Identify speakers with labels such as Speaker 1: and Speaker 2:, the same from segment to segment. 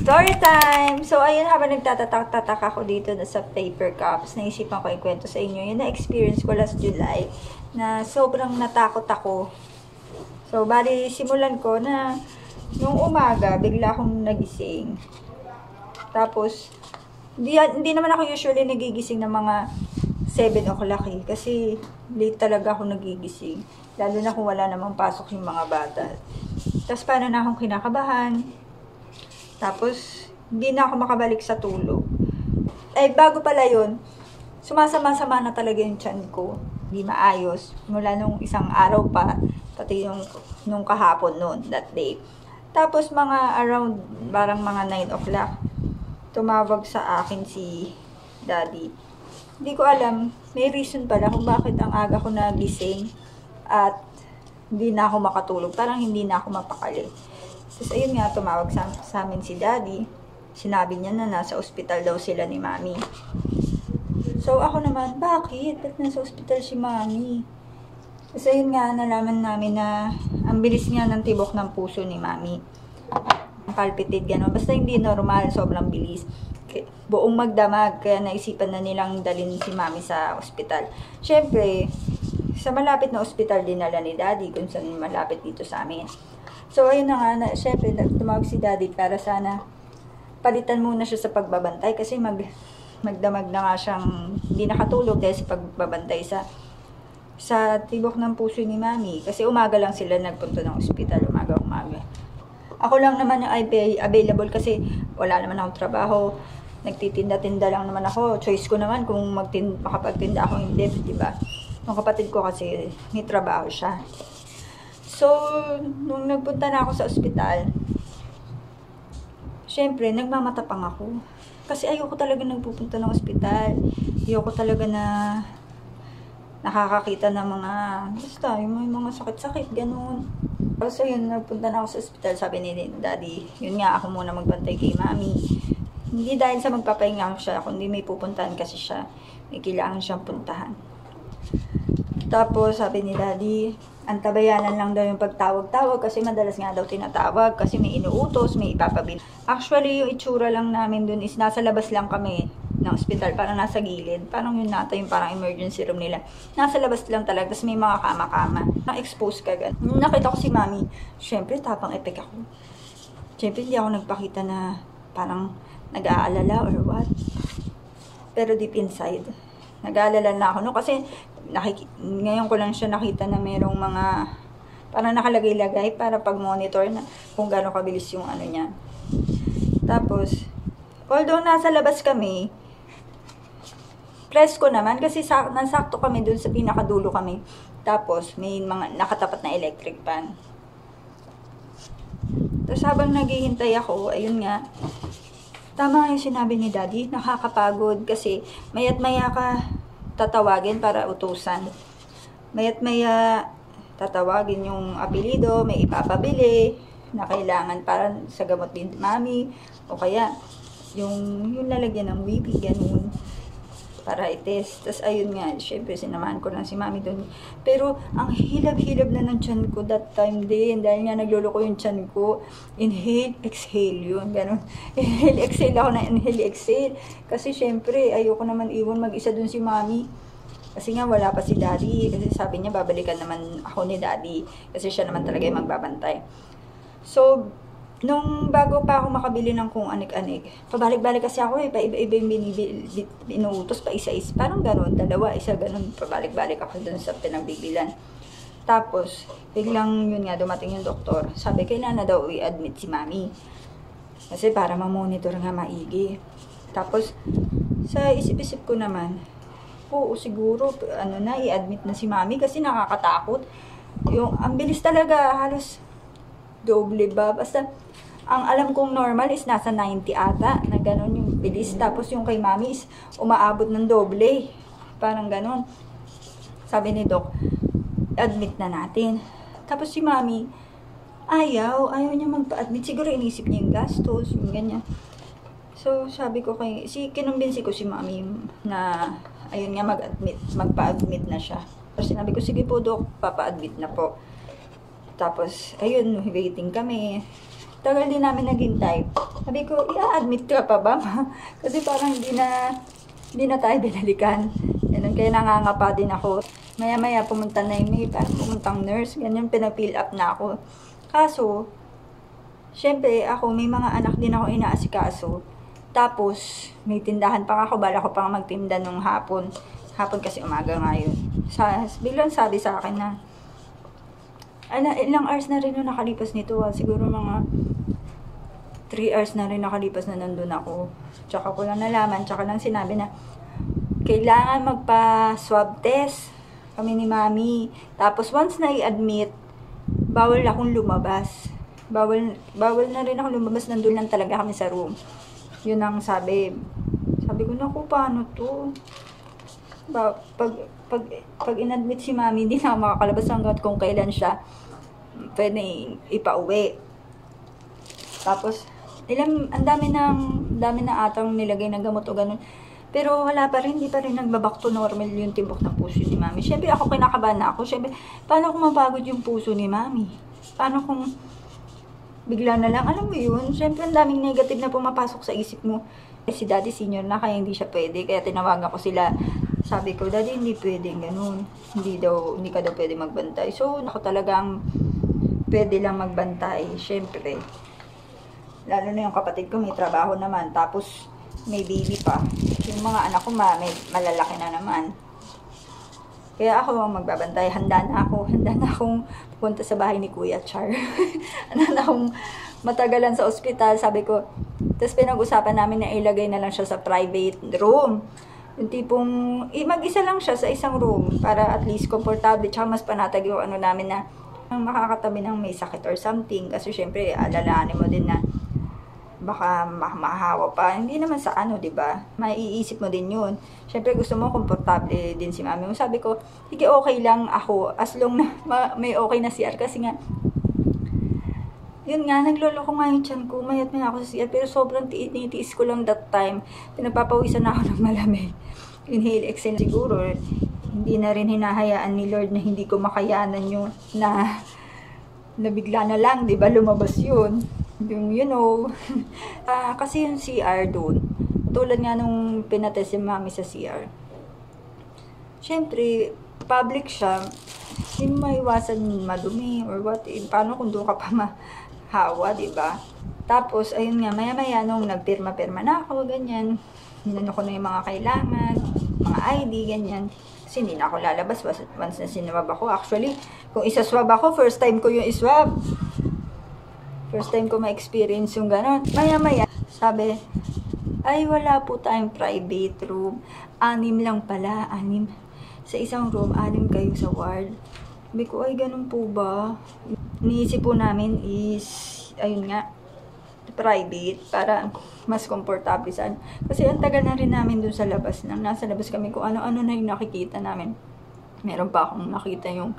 Speaker 1: Story time! So, ayun, habang nagtatatak-tatak ako dito sa paper cups, naisipan ko ikwento sa inyo. Yun na-experience ko last July na sobrang natakot ako. So, bali, simulan ko na nung umaga, bigla akong nagising. Tapos, hindi naman ako usually nagigising ng mga 7 o'clock eh. Kasi, late talaga ako nagigising. Lalo na kung wala namang pasok yung mga bata. Tapos, paano na akong kinakabahan. Tapos, hindi na ako makabalik sa tulog. Eh, bago pala yun, sumasama-sama na talaga yung tiyan ko. Hindi maayos. Mula nung isang araw pa, pati yung nung kahapon noon, that day. Tapos, around, parang mga 9 o'clock, tumawag sa akin si Daddy. Hindi ko alam, may reason pala kung bakit ang aga ko nagising at hindi na ako makatulog. Parang hindi na ako mapakali. Tapos ayun nga, tumawag sa amin si Daddy. Sinabi niya na nasa ospital daw sila ni Mami. So ako naman, bakit? Ba't nasa ospital si Mami? Tapos ayun nga, nalaman namin na ang bilis nga ng tibok ng puso ni Mami. Palpitate, gano'n. Basta hindi normal, sobrang bilis. Buong magdamag, kaya naisipan na nilang dalhin si Mami sa ospital. Siyempre, sa malapit na ospital dinala ni Daddy, kung saan malapit dito sa amin. So, ayun na nga, syempre, tumawag si Daddy para sana palitan muna siya sa pagbabantay kasi magdamag na nga siyang hindi nakatulog dahil sa pagbabantay sa tibok ng puso ni Mami. Kasi umaga lang sila nagpunta ng ospital, umaga. Ako lang naman yung available kasi wala naman akong trabaho. Nagtitinda-tinda lang naman ako. Choice ko naman kung makapagtinda ako hindi, di ba? Yung kapatid ko kasi may trabaho siya. So, nung nagpunta na ako sa ospital, syempre, nagmamatapang ako. Kasi ayoko talaga nagpupunta ng ospital. Ayoko talaga na nakakakita ng mga, basta, yung mga sakit-sakit, ganun. So, yun, nagpunta na ako sa ospital. Sabi ni Daddy, yun nga, ako muna magbantay kay Mami. Hindi dahil sa magpapahinga siya, kundi may pupuntahan kasi siya. May kailangan siyang puntahan. Tapos, sabi ni Daddy, antabayanan lang daw yung pagtawag-tawag kasi madalas nga daw tinatawag kasi may inuutos, may ipapabili. Actually, yung itsura lang namin dun is nasa labas lang kami ng ospital, parang nasa gilid. Parang yun nata yung parang emergency room nila. Nasa labas lang talaga, tapos may mga kama-kama. Na-expose ka gan. Nung nakita ko si Mami, syempre tapang epek ako. Syempre hindi ako nagpakita na parang nag-aalala or what. Pero deep inside, nag-aalala na ako. No? Kasi ngayon ko lang siya nakita na merong mga parang nakalagay-lagay para pag-monitor na kung gaano kabilis yung ano niya. Tapos, although nasa labas kami, presko naman kasi nasakto kami dun sa pinakadulo kami. Tapos, may mga nakatapat na electric fan. Tapos, habang naghihintay ako, ayun nga, tama yung sinabi ni Daddy, nakakapagod kasi mayat maya ka tatawagin para utusan. Mayat maya tatawagin yung apelido, may ipapabili na kailangan para sa gamot ni Mami o kaya yung lalagyan ng whippy, ganun para i-test. Tapos ayun nga, syempre sinamahan ko lang si Mami doon. Pero ang hilab-hilab na ng tiyan ko that time din, dahil nga nagluloko yung tiyan ko. Inhale, exhale yun, ganun. Inhale, exhale ako na inhale, exhale. Kasi syempre, ayoko naman iwan mag-isa doon si Mami. Kasi nga wala pa si Daddy. Kasi sabi niya, babalikan naman ako ni Daddy. Kasi siya naman talaga yung magbabantay. So, nung bago pa ako makabili ng kung anik-anik, pabalik-balik kasi ako paiba-iba yung binuutos pa isa-isa. Parang gano'n, dalawa, isa gano'n, pabalik-balik ako dun sa pinagbibilan. Tapos, biglang yun nga, dumating yung doktor. Sabi, kailangan na daw i-admit si Mami. Kasi para ma-monitor nga maigi. Tapos, sa isip-isip ko naman, oo, siguro, i-admit na si Mami kasi nakakatakot. Ang bilis talaga, halos doble ba? Basta, ang alam kong normal is nasa 90 ata, na gano'n yung bilis. Tapos yung kay Mami is umaabot ng doble. Parang gano'n. Sabi ni Doc, admit na natin. Tapos si Mami, ayaw niya magpa-admit. Siguro inisip niya yung gastos, yung ganyan. So, sabi ko kinumbinsi ko si Mami na, ayun nga, magpa-admit na siya. Tapos sinabi ko, sige po Doc, papa-admit na po. Tapos, ayun, waiting kami. tagal din namin naghintay. Sabi ko, i-admit ka pa ba? Kasi parang hindi na tayo binalikan. Ganun, kaya nangangapa din ako. Maya-maya pumunta na yung may parang pumuntang nurse. Ganyan, pinapill up na ako. Kaso, syempre ako, may mga anak din ako inaasikaso. Tapos, may tindahan pa ako. Bala ko pang magtinda nung hapon. Hapon kasi umaga ngayon. Biglang sabi sa akin na, ilang hours na rin yung nakalipas nito. Siguro mga 3 hours na rin nakalipas na nandun ako. Tsaka ko lang nalaman, tsaka lang sinabi na, kailangan magpa-swab test kami ni Mami. Tapos once na i-admit, bawal akong lumabas. Bawal na rin akong lumabas. Nandun lang talaga kami sa room. Yun ang sabi. Sabi ko, naku, paano to? Pag in-admit si Mami, hindi na makakalabas hanggat kung kailan siya pwede ipauwi. Tapos, ang dami na atang nilagay na gamot o ganun. Pero wala pa rin, hindi pa rin nagbaback to normal yung tibok ng puso ni Mami. Siyempre ako kinakabahan na ako. Siyempre, paano kung mapagod yung puso ni Mami? Paano kung bigla na lang, alam mo yun? Siyempre, ang daming negative na pumapasok sa isip mo. Si Daddy senior na, kaya hindi siya pwede. Kaya tinawagan ko sila. Sabi ko, Daddy, hindi pwede ganun. Hindi ka daw pwede magbantay. So, ako talagang pwede lang magbantay. Siyempre, lalo na yung kapatid ko, may trabaho naman. Tapos, may baby pa. Yung mga anak ko, may malalaki na naman. Kaya ako ang magbabantay. Handa na akong pupunta sa bahay ni Kuya Char. Handa na akong matagalan sa ospital. Sabi ko, tapos pinag-usapan namin na ilagay na lang siya sa private room. Yung tipong, mag-isa lang siya sa isang room para at least komportable. Tsaka mas panatag yung ano namin na makakatabi ng may sakit or something. Kasi syempre, alalahanin mo din na baka mahawa pa. Hindi naman sa ano, diba? Maiisip mo din yun. Syempre, gusto mo komportable din si Mami. Sabi ko, sige, okay lang ako. As long na may okay na CR. Kasi nga, yun nga, naglolo ko nga yung tiyan ko. Mayat may ako sa CR. Pero sobrang tinitiis ko lang that time. Pinagpapawisan na ako ng malamig. Inhale, exhale. Siguro, hindi na rin hinahayaan ni Lord na hindi ko makayanan yung na bigla na lang, diba? Lumabas yun. Yung, you know, kasi yung CR doon, tulad nga nung pinatest yung Mami sa CR, syempre, public siya, hindi maiwasan madumi or what, paano kung doon ka pa mahawa, diba? Tapos, ayun nga, maya-maya nung nagpirma-pirma na ako, ganyan, hinano ko na yung mga kailangan, mga ID, ganyan, kasi hindi na ako lalabas once na sinwab ako. Actually, kung isaswab ako, first time ko yung iswab. First time ko ma-experience yung gano'n. Maya-maya, sabi, ay wala po tayong private room. 6 lang pala, 6. Sa isang room, 6 kayo sa ward. Sabi ko, ay ganun po ba? Iniisip po namin is, ayun nga, private para mas komportable saan. Kasi ang tagal na rin namin dun sa labas. Nasa labas kami kung ano-ano na yung nakikita namin. Meron pa akong nakita yung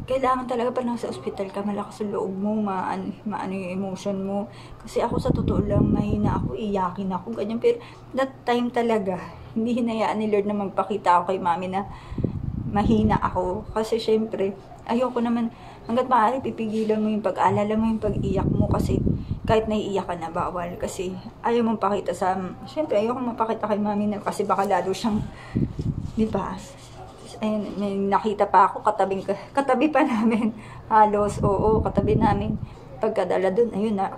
Speaker 1: kailangan talaga pa nasa ospital ka, malakas ang loob mo, maano yung emotion mo. Kasi ako sa totoo lang, mahina ako, iyakin ako, ganyan. Pero that time talaga, hindi hinayaan ni Lord na magpakita ako kay Mami na mahina ako. Kasi syempre, ayoko naman, hanggat maaari, pipigilan mo yung pag-alala mo, yung pag-iyak mo. Kasi kahit naiiyak ka na, bawal. Kasi ayaw mong pakita syempre, ayoko mapakita kay Mami na kasi baka lalo siyang, di ba? Ayun, may nakita pa ako, katabi pa namin, halos, oo, katabi namin, pagkadala dun, ayun na,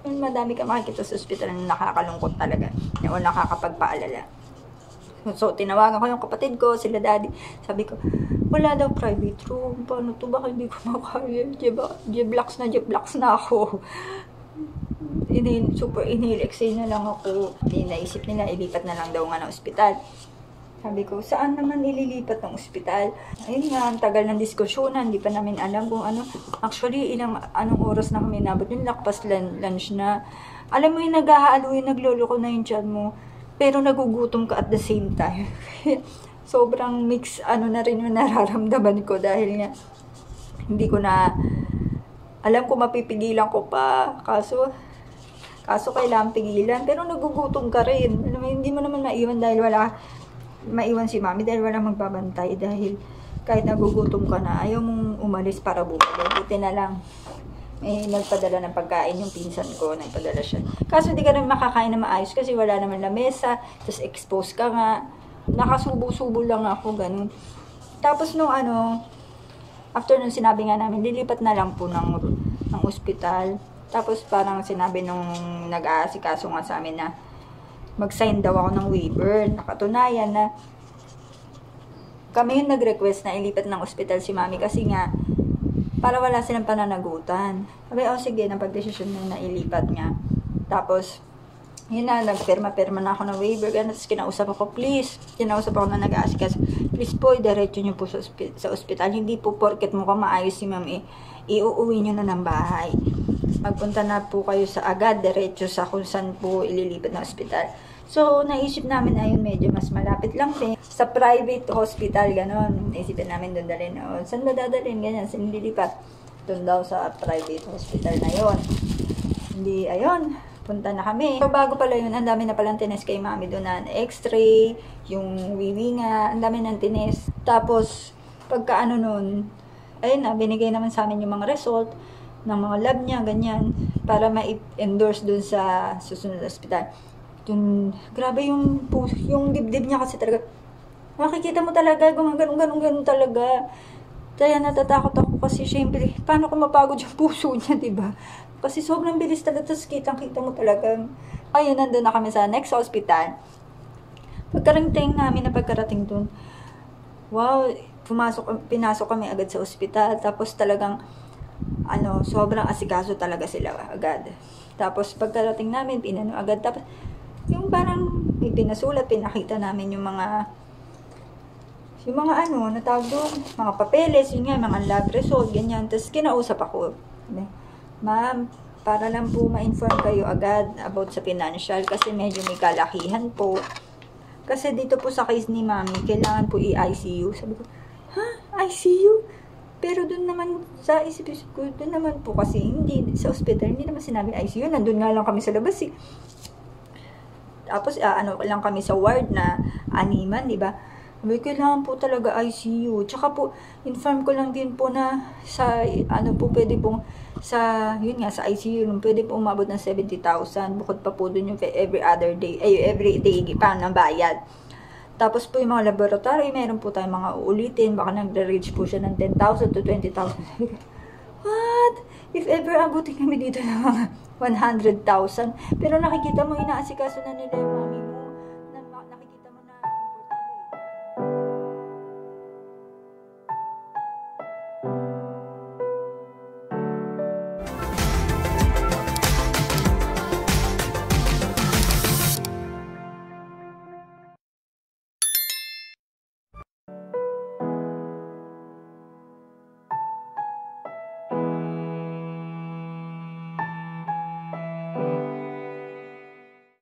Speaker 1: madami ka makikita sa ospital na nakakalungkot talaga, o nakakapagpaalala. So, tinawagan ko yung kapatid ko, sila Daddy, sabi ko, wala daw private room, paano to, baka hindi ko makaya, J-blocks na ako. Super inhale, exhale na lang ako, naisip nila, ilipat na lang daw nga ng ospital. Sabi ko, saan naman ililipat ng ospital? Ayun nga, ang tagal ng diskusyonan, hindi pa namin alam kung ano. Actually, anong oras na kami nabot yung lakpas lunch na. Alam mo yung naghahalo, yung nagloloko na yung tiyan mo, pero nagugutom ka at the same time. Sobrang mix, na rin yung nararamdaman ko dahil nga, hindi ko na, alam ko mapipigilan ko pa, kaso kailangan pigilan, pero nagugutom ka rin. Alam mo, hindi mo naman maiwan si Mami dahil wala magbabantay dahil kahit nagugutom ka na, ayaw mong umalis para bumalik. Buti na lang may nagpadala ng pagkain yung pinsan ko, nagpadala siya. Kaso di ka rin makakain na maayos kasi wala naman lamesa, tapos expose ka nga. Nakasubo-subo lang ako, ganun. Tapos nung after nung sinabi nga namin, lilipat na lang po ng ospital. Tapos parang sinabi nung nag-aasikaso nga sa amin na mag-sign daw ako ng waiver. Nakatunayan na kami yung nag-request na ilipat ng ospital si mami kasi nga para wala silang pananagutan. Sabi, sige, napag-desisyon na ilipat nga. Tapos, yun na, nagperma-perma na ako ng waiver. Tapos kinausap ako, please. Kinausap ako na nag-aasikaso. Please po, diretso nyo po sa ospital. Hindi po porket mukhang maayos si mami, iuuwi nyo na ng bahay. Magpunta na po kayo sa agad, diretso sa kung saan po ililipat na ospital. So, naisip namin, ayun, medyo mas malapit lang din. Sa private hospital, gano'n. Naisipin namin doon dalhin. Saan ba dadalhin? Ganyan, saan nililipat? Doon daw sa private hospital na yon. Hindi, ayun, punta na kami. So, bago pala yun, ang dami na palang tines kay mami doon na x-ray, yung wiwi nga, ang dami ng tines. Tapos, pagka nun, ayun na, binigay naman sa amin yung mga result ng mga lab niya, ganyan, para ma-endorse doon sa susunod na hospital. Grabe yung dibdib niya kasi talaga. Makikita mo talaga, ganun talaga. Kaya natatakot ako kasi syempre, paano kung mapagod yung puso niya, diba? Kasi sobrang bilis talaga, tapos kitang-kita mo talaga. Ayun, nandun na kami sa next hospital. Pagkarating namin na pagkarating dun, wow, pinasok kami agad sa ospital, tapos talagang, sobrang asikaso talaga sila agad. Tapos pagkarating namin, agad, tapos, yung parang may pinasulat, pinakita namin yung mga natawag doon, mga papeles, yun nga, mga lab result, ganyan. Tapos kinausap ako, ma'am, para lang po ma-inform kayo agad about sa financial kasi medyo may kalakihan po. Kasi dito po sa case ni mami, kailangan po i-ICU. Sabi ko, ICU? Pero doon naman, sa isip ko, doon naman po kasi, hindi, sa hospital, hindi naman sinabi ICU, nandun nga lang kami sa labas eh. Tapos, lang kami sa ward na animan, di ba? Sabi, kailangan po talaga ICU. Tsaka po, inform ko lang din po na sa, pwede pong, yun nga, sa ICU, pwede po umabot ng 70,000. Bukod pa po dun yung every day, paano ng bayad. Tapos po yung mga laboratory, meron po tayong mga uulitin. Baka nagre-reach po siya ng 10,000 to 20,000. What? If ever abutin kami dito ng mga 100,000. Pero nakikita mo, inaasikaso na nila yung mami mo.